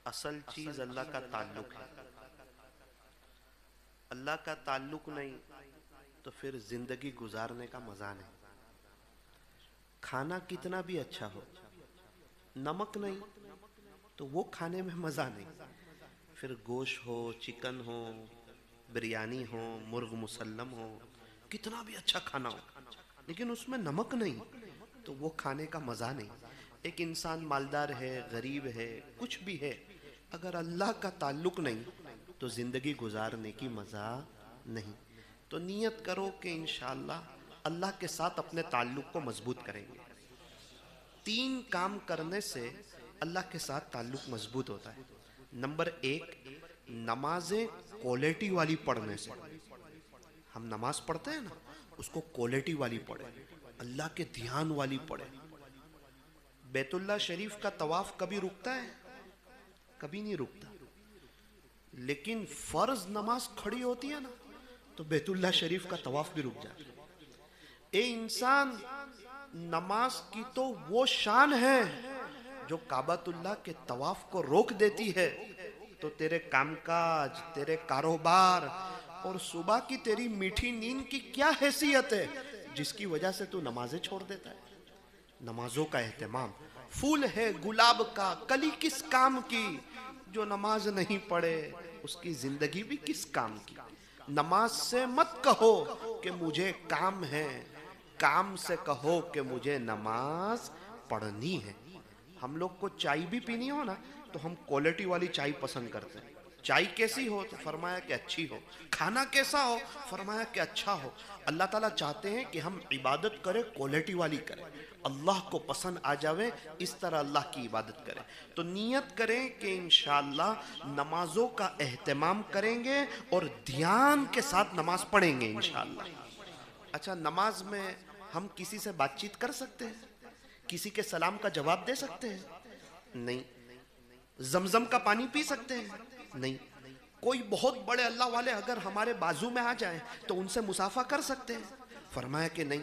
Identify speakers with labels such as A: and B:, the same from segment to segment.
A: اصل چیز اللہ کا تعلق ہے. اللہ کا تعلق نہیں تو پھر زندگی گزارنے کا مزہ نہیں. کھانا کتنا بھی اچھا ہو، نمک نہیں تو وہ کھانے میں مزہ نہیں. پھر گوشت ہو، چکن ہو، بریانی ہو، مرغ مسلم ہو، کتنا بھی اچھا کھانا ہو لیکن اس میں نمک نہیں تو وہ کھانے کا مزہ نہیں. ایک انسان مالدار ہے، غریب ہے، کچھ بھی ہے، اگر اللہ کا تعلق نہیں تو زندگی گزارنے کی مزہ نہیں. تو نیت کرو کہ انشاءاللہ اللہ کے ساتھ اپنے تعلق کو مضبوط کریں گے. 3 کام کرنے سے اللہ کے ساتھ تعلق مضبوط ہوتا ہے. نمبر 1، نمازیں کوالٹی والی پڑھنے سے. ہم نماز پڑھتے ہیں نا، اس کو کوالٹی والی پڑھیں، اللہ کے دھیان والی پڑھیں. بیت اللہ شریف کا طواف کبھی رکتا ہے؟ کبھی نہیں رکتا. لیکن فرض نماز کھڑی ہوتی ہے نا تو بیت اللہ شریف کا طواف بھی رک جاتا ہے. اے انسان، نماز کی تو وہ شان ہے جو کعبۃ اللہ کے طواف کو روک دیتی ہے تو تیرے کام کاج، تیرے کاروبار اور صبح کی تیری میٹھی نیند کی کیا حیثیت ہے جس کی وجہ سے تو نمازیں چھوڑ دیتا ہے. نمازوں کا اہتمام. پھول ہے گلاب کا، کلی کس کام کی؟ جو نماز نہیں پڑھے اس کی زندگی بھی کس کام کی؟ نماز سے مت کہو کہ مجھے کام ہے، کام سے کہو کہ مجھے نماز پڑھنی ہے. ہم لوگ کو چائے بھی پینی ہو نا تو ہم کوالٹی والی چائے پسند کرتے ہیں. چائے کیسی ہو تو فرمایا کہ اچھی ہو. کھانا کیسا ہو؟ فرمایا کہ اچھا ہو. اللہ تعالیٰ چاہتے ہیں کہ ہم عبادت کریں، کوالٹی والی کریں، اللہ کو پسند آ جاوے، اس طرح اللہ کی عبادت کریں. تو نیت کریں کہ انشاءاللہ نمازوں کا اہتمام کریں گے اور دھیان کے ساتھ نماز پڑھیں گے انشاءاللہ. اچھا، نماز میں ہم کسی سے بات چیت کر سکتے ہیں؟ کسی کے سلام کا جواب دے سکتے ہیں؟ نہیں. زمزم کا پانی پی سکتے ہیں؟ نہیں. کوئی بہت بڑے اللہ والے اگر ہمارے بازو میں آ جائیں تو ان سے مصافحہ کر سکتے ہیں؟ فرمایا کہ نہیں.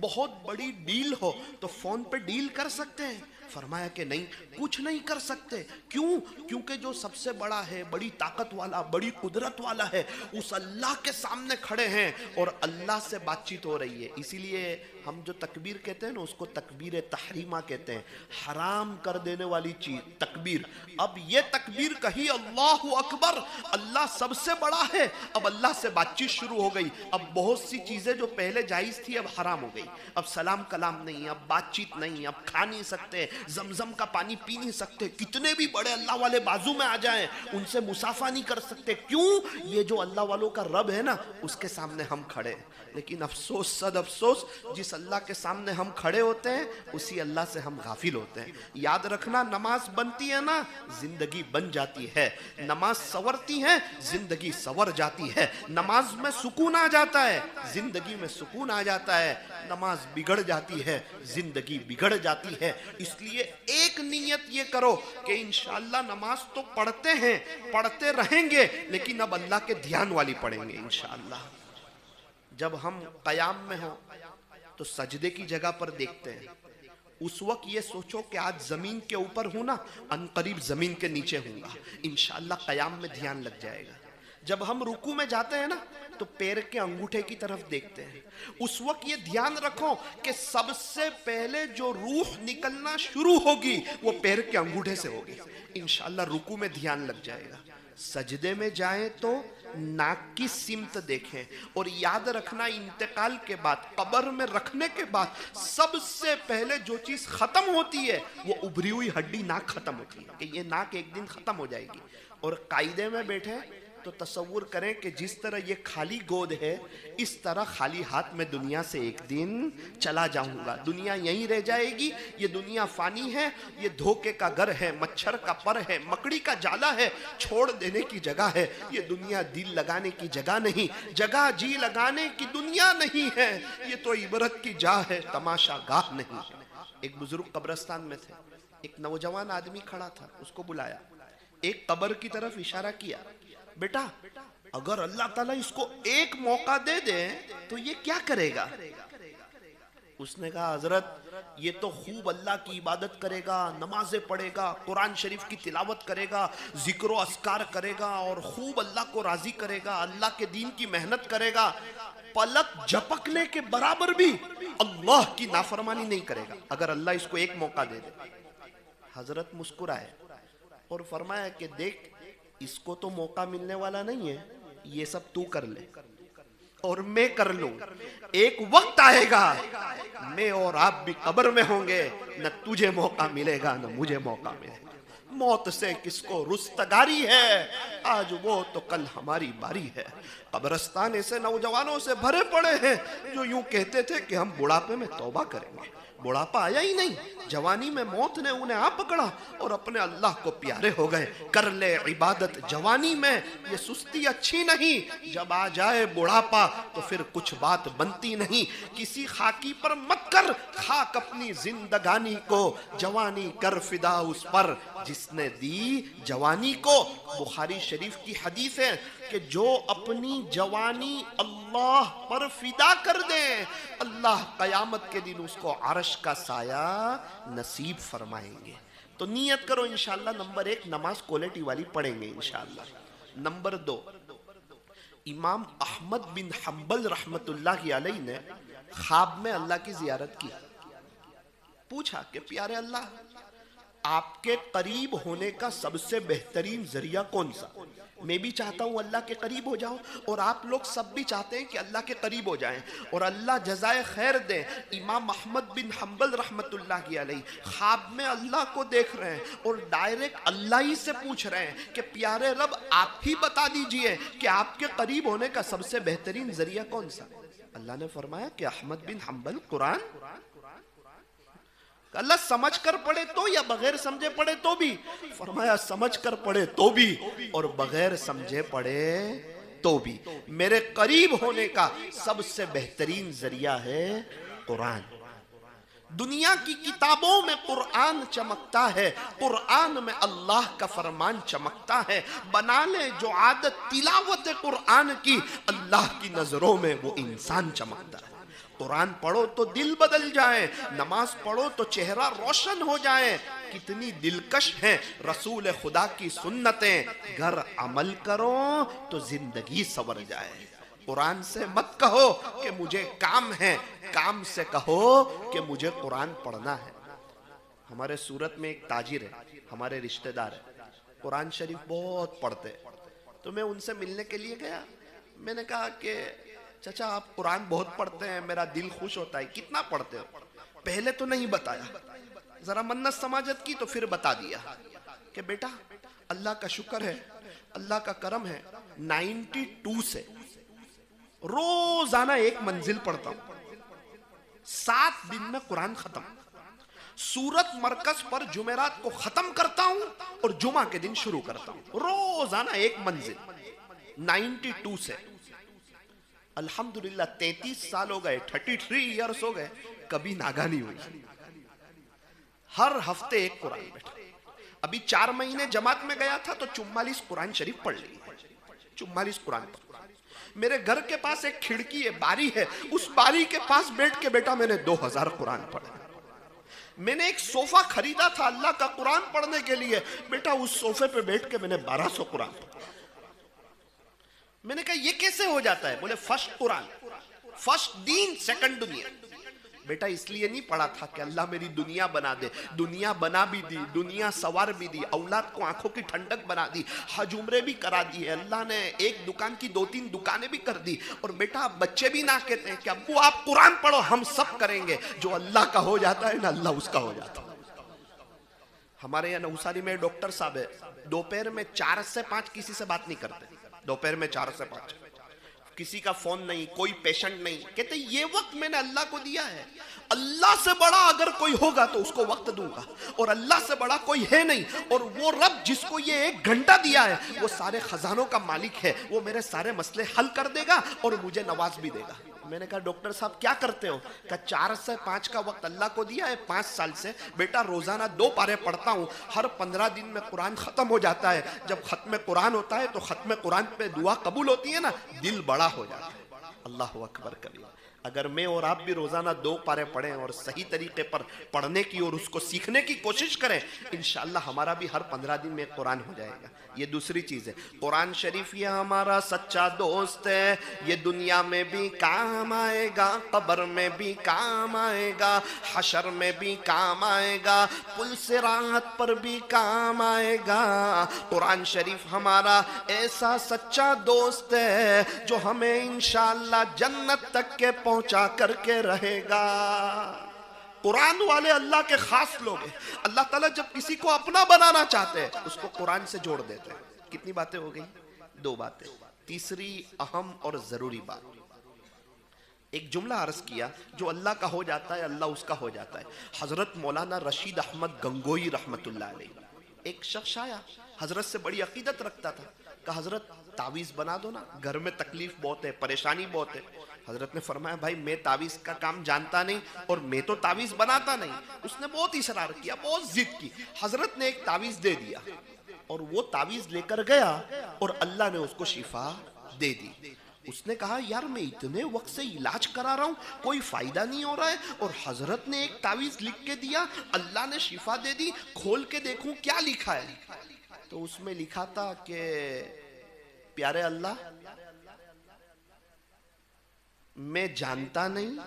A: بہت بڑی ڈیل ہو تو فون پہ ڈیل کر سکتے ہیں؟ فرمایا کہ نہیں، کچھ نہیں کر سکتے. کیوں؟ کیونکہ جو سب سے بڑا ہے، بڑی طاقت والا، بڑی قدرت والا ہے، اس اللہ کے سامنے کھڑے ہیں اور اللہ سے بات چیت ہو رہی ہے. اسی لیے ہم جو تکبیر کہتے ہیں نا اس کو تکبیر تحریمہ کہتے ہیں، حرام کر دینے والی چیز تکبیر. اب یہ تکبیر کہی اللہ اکبر، اللہ سب سے بڑا ہے، اب اللہ سے بات چیت شروع ہو گئی. اب بہت سی چیزیں جو پہلے جائز تھی اب حرام ہو گئی. اب سلام کلام نہیں، اب بات چیت نہیں، اب کھا نہیں سکتے، زمزم کا پانی پی نہیں سکتے، کتنے بھی بڑے اللہ والے بازو میں آ جائیں ان سے مصافحہ نہیں کر سکتے. کیوں؟ یہ جو اللہ والوں کا رب ہے نا اس کے سامنے ہم کھڑے. لیکن افسوس، صد افسوس، جس اللہ کے سامنے ہم کھڑے ہوتے ہیں اسی اللہ سے ہم غافل ہوتے ہیں. یاد رکھنا، نماز بنتی ہے نا زندگی بن جاتی ہے. نماز سورتی ہے زندگی سور جاتی ہے. نماز میں سکون آ جاتا ہے زندگی میں سکون آ جاتا ہے. نماز بگڑ جاتی ہے زندگی بگڑ جاتی ہے. اس لیے ایک نیت یہ کرو کہ انشاءاللہ نماز تو پڑھتے ہیں، پڑھتے رہیں گے، لیکن اب اللہ کے دھیان والی پڑھیں گے انشاءاللہ. جب ہم قیام میں ہوں تو سجدے کی جگہ پر دیکھتے ہیں. اس وقت یہ سوچو کہ آج زمین کے اوپر ہوں نا، ان قریب زمین کے نیچے ہوں گا. انشاءاللہ قیام میں دھیان لگ جائے گا. جب ہم رکوع میں جاتے ہیں نا تو پیر کے انگوٹھے کی طرف دیکھتے ہیں. اس وقت یہ دھیان رکھو کہ سب سے پہلے جو روح نکلنا شروع ہوگی وہ پیر کے انگوٹھے سے ہوگی. انشاءاللہ رکوع میں دھیان لگ جائے گا. سجدے میں جائیں تو ناک کی سمت دیکھیں. اور یاد رکھنا، انتقال کے بعد، قبر میں رکھنے کے بعد سب سے پہلے جو چیز ختم ہوتی ہے وہ ابری ہوئی ہڈی ناک ختم ہوتی ہے کہ یہ ناک ایک دن ختم ہو جائے گی. اور قاعدے میں بیٹھے تو تصور کریں کہ جس طرح یہ خالی گود ہے اس طرح خالی ہاتھ میں دنیا سے ایک دن چلا جاؤں گا. دنیا یہیں رہ جائے گی. یہ دنیا فانی ہے، یہ دھوکے کا گھر ہے، مچھر کا پر ہے، مکڑی کا جالا ہے، چھوڑ دینے کی جگہ ہے. یہ دنیا دل لگانے کی جگہ نہیں، جگہ جی لگانے کی دنیا نہیں ہے. یہ تو عبرت کی جا ہے، تماشا گاہ نہیں. ایک بزرگ قبرستان میں تھے. ایک نوجوان آدمی کھڑا تھا، اس کو بلایا، ایک قبر کی طرف اشارہ کیا. بیٹا، اگر اللہ تعالیٰ اس کو ایک موقع دے دے تو یہ کیا کرے گا؟ اس نے کہا حضرت یہ تو خوب اللہ کی عبادت کرے گا، نمازیں پڑھے گا، قرآن شریف کی تلاوت کرے گا، ذکر و اذکار کرے گا اور خوب اللہ کو راضی کرے گا، اللہ کے دین کی محنت کرے گا، پلک جھپکنے کے برابر بھی اللہ کی نافرمانی نہیں کرے گا اگر اللہ اس کو ایک موقع دے دے۔ حضرت مسکرائے اور فرمایا کہ دیکھ اس کو تو موقع ملنے والا نہیں ہے، یہ سب تو کر لے اور میں کر لوں، ایک وقت آئے گا میں اور آپ بھی قبر میں ہوں گے، نہ تجھے موقع ملے گا نہ مجھے موقع ملے گا، موت سے کس کو رستگاری ہے، آج وہ تو کل ہماری باری ہے۔ قبرستان ایسے نوجوانوں سے بھرے پڑے ہیں جو یوں کہتے تھے کہ ہم بڑھاپے میں توبہ کریں گے، بڑھاپا آیا ہی نہیں، جوانی میں موت نے انہیں آ پکڑا اور اپنے اللہ کو پیارے ہو گئے۔ کر لے عبادت جوانی میں، یہ سستی اچھی نہیں، جب آ جائے بڑھاپا تو پھر کچھ بات بنتی نہیں۔ کسی خاکی پر مت کر خاک اپنی زندگانی کو، جوانی کر فدا اس پر جس نے دی جوانی کو۔ بخاری شریف کی حدیث ہے کہ جو اپنی جوانی اللہ پر فدا کر دیں، اللہ قیامت کے دن اس کو عرش کا سایہ نصیب فرمائیں گے۔ تو نیت کرو انشاءاللہ نمبر 1 نماز کوالٹی والی پڑھیں گے انشاءاللہ۔ نمبر 2 امام احمد بن حنبل رحمت اللہ علیہ نے خواب میں اللہ کی زیارت کی، پوچھا کہ پیارے اللہ آپ کے قریب ہونے کا سب سے بہترین ذریعہ کون سا؟ میں بھی چاہتا ہوں اللہ کے قریب ہو جاؤ اور آپ لوگ سب بھی چاہتے ہیں کہ اللہ کے قریب ہو جائیں اور اللہ جزائے خیر دے۔ امام احمد بن حنبل رحمت اللہ علیہ خواب میں اللہ کو دیکھ رہے ہیں اور ڈائریکٹ اللہ ہی سے پوچھ رہے ہیں کہ پیارے رب آپ ہی بتا دیجئے کہ آپ کے قریب ہونے کا سب سے بہترین ذریعہ کون سا؟ اللہ نے فرمایا کہ احمد بن حنبل قرآن۔ اللہ سمجھ کر پڑھے تو یا بغیر سمجھے پڑھے تو بھی؟ فرمایا سمجھ کر پڑھے تو بھی اور بغیر سمجھے پڑھے تو بھی۔ میرے قریب ہونے کا سب سے بہترین ذریعہ ہے قرآن۔ دنیا کی کتابوں میں قرآن چمکتا ہے، قرآن میں اللہ کا فرمان چمکتا ہے۔ بنا لے جو عادت تلاوت قرآن کی، اللہ کی نظروں میں وہ انسان چمکتا ہے۔ قرآن پڑھو تو دل بدل جائے، نماز پڑھو تو چہرہ روشن ہو جائے۔ کتنی دلکش ہیں رسول خدا کی سنتیں، گر عمل کرو تو زندگی سنور جائے۔ قرآن سے مت کہو کہ مجھے کام ہے، کام سے کہو کہ مجھے قرآن پڑھنا ہے۔ ہمارے صورت میں ایک تاجر ہے، ہمارے رشتہ دار ہے، قرآن شریف بہت پڑھتے، تو میں ان سے ملنے کے لیے گیا۔ میں نے کہا کہ چچا آپ قرآن بہت پڑھتے ہیں، میرا دل خوش ہوتا ہے، کتنا پڑھتے ہو؟ پہلے تو نہیں بتایا، ذرا منت سماجت کی تو پھر بتا دیا کہ بیٹا اللہ کا شکر ہے، اللہ کا کرم ہے، 92 سے روزانہ ایک منزل پڑھتا ہوں، 7 دن میں قرآن ختم، سورت مرکز پر جمعرات کو ختم کرتا ہوں اور جمعہ کے دن شروع کرتا ہوں، روزانہ ایک منزل، 92 سے۔ الحمدللہ 33 سال ہو گئے، 33 ایئرز ہو گئے، کبھی ناگا نہیں ہوئی۔ ہر ہفتے ایک قرآن بیٹھا۔ ابھی 4 مہینے جماعت میں گیا تھا تو 44 قرآن شریف پڑھ لی، 44 قرآن پڑھ۔ میرے گھر کے پاس ایک کھڑکی ہے، باری ہے، اس باری کے پاس بیٹھ کے بیٹا میں نے 2000 قرآن پڑھا۔ میں نے ایک صوفہ خریدا تھا اللہ کا قرآن پڑھنے کے لیے، بیٹا اس صوفے پہ بیٹھ کے میں نے 1200 قرآن پڑھا۔ میں نے کہا یہ کیسے ہو جاتا ہے؟ بولے فرسٹ قرآن، فرسٹ دین، سیکنڈ دنیا۔ بیٹا اس لیے نہیں پڑھا تھا کہ اللہ میری دنیا بنا دے، دنیا بنا بھی دی، دنیا سوار بھی دی، اولاد کو آنکھوں کی ٹھنڈک بنا دی، حج عمرے بھی کرا دی ہے، اللہ نے ایک دکان کی 2-3 دکانیں بھی کر دی۔ اور بیٹا بچے بھی نہ کہتے ہیں کہ ابو آپ قرآن پڑھو، ہم سب کریں گے، جو اللہ کا ہو جاتا ہے نا اللہ اس کا ہو جاتا ہے۔ ہمارے یہاں نوساری میں ڈاکٹر صاحب ہے، دوپہر میں 4 سے 5 کسی سے بات نہیں کرتے، دوپہر میں 4 سے 5 کسی کا فون نہیں، کوئی پیشنٹ نہیں، کہتے یہ وقت میں نے اللہ کو دیا ہے، اللہ سے بڑا اگر کوئی ہوگا تو اس کو وقت دوں گا، اور اللہ سے بڑا کوئی ہے نہیں، اور وہ رب جس کو یہ 1 گھنٹہ دیا ہے وہ سارے خزانوں کا مالک ہے، وہ میرے سارے مسئلے حل کر دے گا اور مجھے نواز بھی دے گا۔ میں نے کہا ڈاکٹر صاحب کیا کرتے ہو؟ کہ 4 سے 5 کا وقت اللہ کو دیا ہے 5 سال سے، بیٹا روزانہ 2 پارے پڑھتا ہوں، ہر 15 دن میں قرآن ختم ہو جاتا ہے، جب ختم قرآن ہوتا ہے تو ختم قرآن پہ دعا قبول ہوتی ہے نا، دل بڑا ہو جاتا ہے۔ اللہ اکبر کبیر۔ اگر میں اور آپ بھی روزانہ 2 پارے پڑھیں اور صحیح طریقے پر پڑھنے کی اور اس کو سیکھنے کی کوشش کریں، انشاءاللہ ہمارا بھی ہر 15 دن میں قرآن ہو جائے گا۔ یہ دوسری چیز ہے، قرآن شریف یہ ہمارا سچا دوست ہے، یہ دنیا میں بھی کام آئے گا، قبر میں بھی کام آئے گا، حشر میں بھی کام آئے گا، پل صراط پر بھی کام آئے گا۔ قرآن شریف ہمارا ایسا سچا دوست ہے جو ہمیں انشاءاللہ جنت تک کے پہنچا کر کے رہے گا۔ قرآن والے اللہ کے خاص لوگ ہیں۔ اللہ تعالیٰ جب کسی کو اپنا بنانا چاہتے ہیں اس کو قرآن سے جوڑ دیتے ہیں۔ کتنی باتیں ہو گئی؟ 2 باتیں۔ تیسری اہم اور ضروری بات، ایک جملہ عرض کیا، جو اللہ کا ہو جاتا ہے اللہ اس کا ہو جاتا ہے۔ حضرت مولانا رشید احمد گنگوئی رحمت اللہ علیہ، ایک شخص آیا، حضرت سے بڑی عقیدت رکھتا تھا، کہا حضرت تعویذ بنا دو نا، گھر میں تکلیف بہت ہے، پریشانی بہت ہے۔ حضرت نے فرمایا بھائی میں تعویذ کا کام جانتا نہیں اور میں تو تعویذ بناتا نہیں۔ اس نے بہت اصرار کیا، بہت ضد کی، حضرت نے ایک تعویذ دے دیا اور وہ تعویذ لے کر گیا اور اللہ نے اس کو شفا دے دی۔ اس نے کہا یار میں اتنے وقت سے علاج کرا رہا ہوں کوئی فائدہ نہیں ہو رہا ہے، اور حضرت نے ایک تعویذ لکھ کے دیا، اللہ نے شفا دے دی، کھول کے دیکھوں کیا لکھا ہے۔ تو اس میں لکھا تھا کہ پیارے اللہ میں جانتا نہیں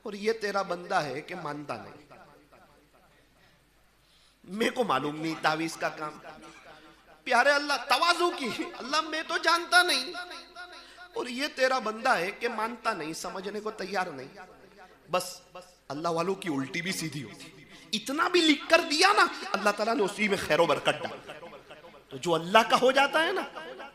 A: اور یہ تیرا بندہ ہے کہ مانتا نہیں، میں کو معلوم نہیں تعویذ کا کام۔ پیارے اللہ تواضع کی، اللہ میں تو جانتا نہیں اور یہ تیرا بندہ ہے کہ مانتا نہیں، سمجھنے کو تیار نہیں۔ بس اللہ والوں کی الٹی بھی سیدھی ہوتی، اتنا بھی لکھ کر دیا نا اللہ تعالیٰ نے اسی میں خیر و برکت ڈال۔ تو جو اللہ کا ہو جاتا ہے نا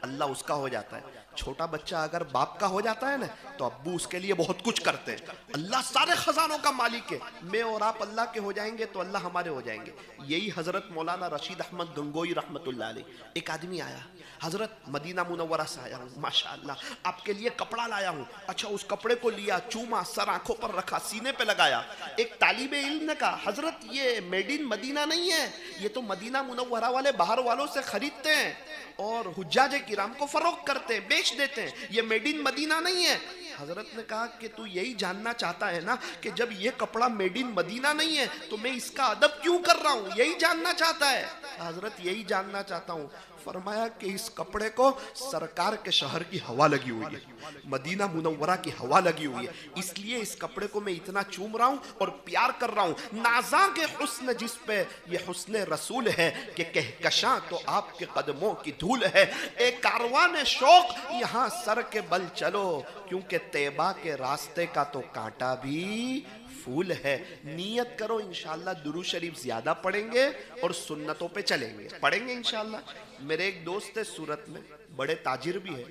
A: اللہ اس کا ہو جاتا ہے۔ چھوٹا بچہ اگر باپ کا ہو جاتا ہے نا تو ابو اس کے لیے بہت کچھ کرتے ہیں۔ اللہ سارے خزانوں کا مالک ہے، میں اور آپ اللہ کے ہو جائیں گے تو اللہ ہمارے ہو جائیں گے۔ یہی حضرت مولانا رشید احمد گنگوئی رحمت اللہ علیہ، ایک آدمی آیا، حضرت مدینہ منورہ سے آیا ہوں، ماشاءاللہ آپ کے لیے کپڑا لایا ہوں۔ اچھا اس کپڑے کو لیا، چوما، سر آنکھوں پر رکھا، سینے پہ لگایا۔ ایک طالب علم نے کہا حضرت یہ میڈ ان مدینہ نہیں ہے، یہ تو مدینہ منورہ والے باہر والوں سے خریدتے ہیں اور حجاج کرام کو فروخت کرتے ہیں، بیچ دیتے ہیں، یہ میڈ ان مدینہ نہیں ہے۔ حضرت نے کہا کہ تو یہی جاننا چاہتا ہے نا کہ جب یہ کپڑا میڈ ان مدینہ نہیں ہے تو میں اس کا ادب کیوں کر رہا ہوں، یہی جاننا چاہتا ہے؟ حضرت یہی جاننا چاہتا ہوں۔ فرمایا کہ اس کپڑے کو سرکار کے شہر کی ہوا لگی ہوئی ہے، مدینہ منورہ کی ہوا لگی ہوئی ہے، اس لیے اس کپڑے کو میں اتنا چوم رہا ہوں اور پیار کر رہا ہوں۔ نازاں کے حسن جس پہ یہ حسن رسول ہے کہ کہکشاں تو آپ کے قدموں کی دھول ہے، اے کاروان شوق یہاں سر کے بل چلو، کیونکہ طیبہ کے راستے کا تو کانٹا بھی پھول ہے۔ نیت کرو انشاءاللہ درود شریف زیادہ پڑھیں گے اور سنتوں پہ چلیں گے، پڑھیں گے انشاءاللہ۔ میرے ایک دوست ہے سورت میں، بڑے تاجر بھی ہے،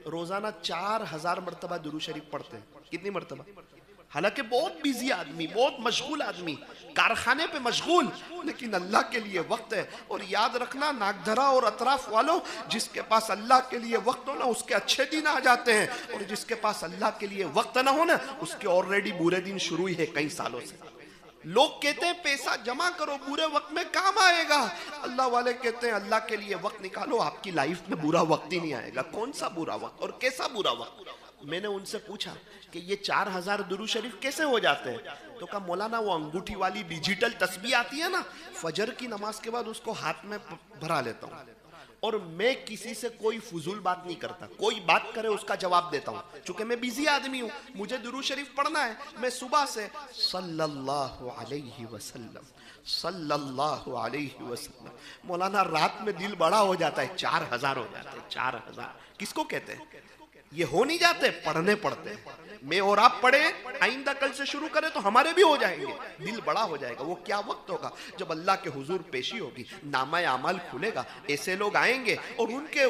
A: روزانہ 4000 مرتبہ درود شریف پڑھتے ہیں۔ کتنی مرتبہ؟ حالانکہ بہت بیزی آدمی، بہت مشغول آدمی، کارخانے پہ مشغول، لیکن اللہ کے لیے وقت ہے۔ اور یاد رکھنا ناگدھرا اور اطراف والوں، جس کے پاس اللہ کے لیے وقت ہو نا اس کے اچھے دن آ جاتے ہیں، اور جس کے پاس اللہ کے لیے وقت نہ ہو نا اس کے آلریڈی برے دن شروع ہی ہے کئی سالوں سے۔ لوگ کہتے ہیں پیسہ جمع کرو برے وقت میں کام آئے گا، اللہ والے کہتے ہیں اللہ کے لیے وقت نکالو آپ کی لائف میں برا وقت ہی نہیں آئے گا۔ کون سا برا وقت اور کیسا برا وقت؟ میں نے ان سے پوچھا کہ یہ 4000 درود شریف کیسے ہو جاتے ہیں؟ تو کہا مولانا وہ انگوٹھی والی ڈیجیٹل تسبیح آتی ہے نا، فجر کی نماز کے بعد اس کو ہاتھ میں بھرا لیتا ہوں اور میں کسی سے کوئی فضول بات نہیں کرتا، کوئی بات کرے اس کا جواب دیتا ہوں، چونکہ میں بیزی آدمی ہوں، مجھے درود شریف پڑھنا ہے۔ میں صبح سے صلی اللہ علیہ وسلم صلی اللہ علیہ وسلم، مولانا رات میں دل بڑا ہو جاتا ہے، 4000 ہو جاتے ہیں۔ 4000 کس کو کہتے ہیں؟ یہ ہو نہیں جاتے، پڑھنے پڑتے ہیں۔ میں اور آپ پڑھیں، آئندہ کل سے شروع کریں تو ہمارے بھی ہو جائیں گے، دل بڑا ہو جائے گا۔ وہ کیا وقت ہوگا جب اللہ کے حضور پیشی ہوگی، نامہ اعمال کھلے گا، ایسے لوگ آئیں گے اور ان کے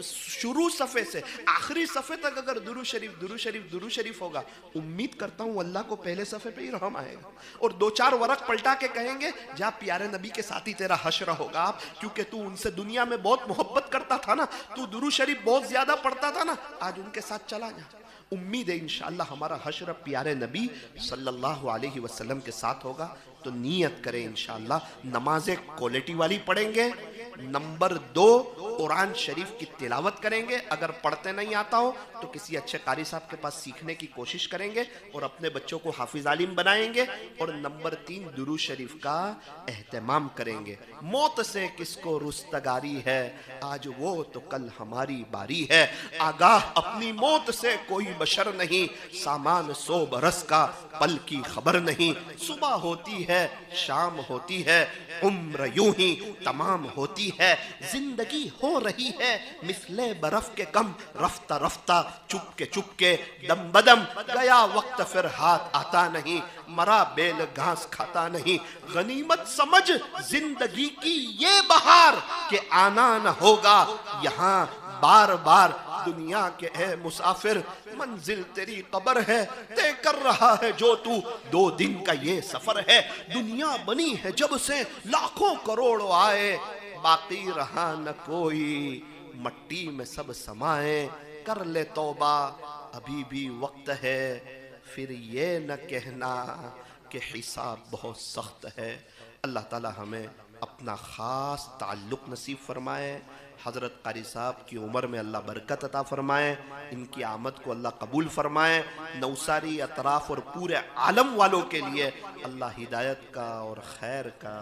A: شروع صفحے سے آخری صفحے تک اگر درود شریف درود شریف درود شریف ہوگا، امید کرتا ہوں اللہ کو پہلے صفحے پہ ہی رحم آئے گا اور 2-4 ورق پلٹا کے کہیں گے جا پیارے نبی کے ساتھ ہی تیرا حشر ہوگا، کیونکہ تو ان سے دنیا میں بہت محبت کرتا تھا نا، تو درود شریف بہت زیادہ پڑھتا تھا نا، آج ان کے ساتھ چلا جا۔ امید ہے انشاءاللہ ہمارا حشر پیارے نبی صلی اللہ علیہ وسلم کے ساتھ ہوگا۔ تو نیت کریں انشاءاللہ نمازیں کوالٹی والی پڑھیں گے۔ نمبر 2 قرآن شریف کی تلاوت کریں گے، اگر پڑھتے نہیں آتا ہو تو کسی اچھے قاری صاحب کے پاس سیکھنے کی کوشش کریں گے اور اپنے بچوں کو حافظ عالم بنائیں گے، اور نمبر 3 درود شریف کا اہتمام کریں گے۔ موت سے کس کو رستگاری ہے، آج وہ تو کل ہماری باری ہے، آگاہ اپنی موت سے کوئی بشر نہیں، سامان 100 برس کا پل کی خبر نہیں، صبح ہوتی ہے شام ہوتی ہے، عمر یوں ہی تمام ہوتی ہے، زندگی ہو رہی ہے مثل برف کے کم، رفتہ رفتہ چپ کے دم بدم، گیا وقت پھر ہاتھ آتا نہیں، مرا بیل گھاس کھاتا نہیں، غنیمت سمجھ زندگی کی یہ بہار کہ آنا نہ ہوگا یہاں بار بار، دنیا کے اے مسافر منزل تیری قبر ہے، طے کر رہا ہے جو تو 2 دن کا یہ سفر ہے، دنیا بنی ہے جب سے لاکھوں کروڑ آئے، باقی رہا نہ کوئی مٹی میں سب سمائے، کر لے توبہ ابھی بھی وقت ہے، پھر یہ نہ کہنا کہ حساب بہت سخت ہے۔ اللہ تعالی ہمیں اپنا خاص تعلق نصیب فرمائے، حضرت قاری صاحب کی عمر میں اللہ برکت عطا فرمائے، ان کی آمد کو اللہ قبول فرمائے، نوساری اطراف اور پورے عالم والوں کے لیے اللہ ہدایت کا اور خیر کا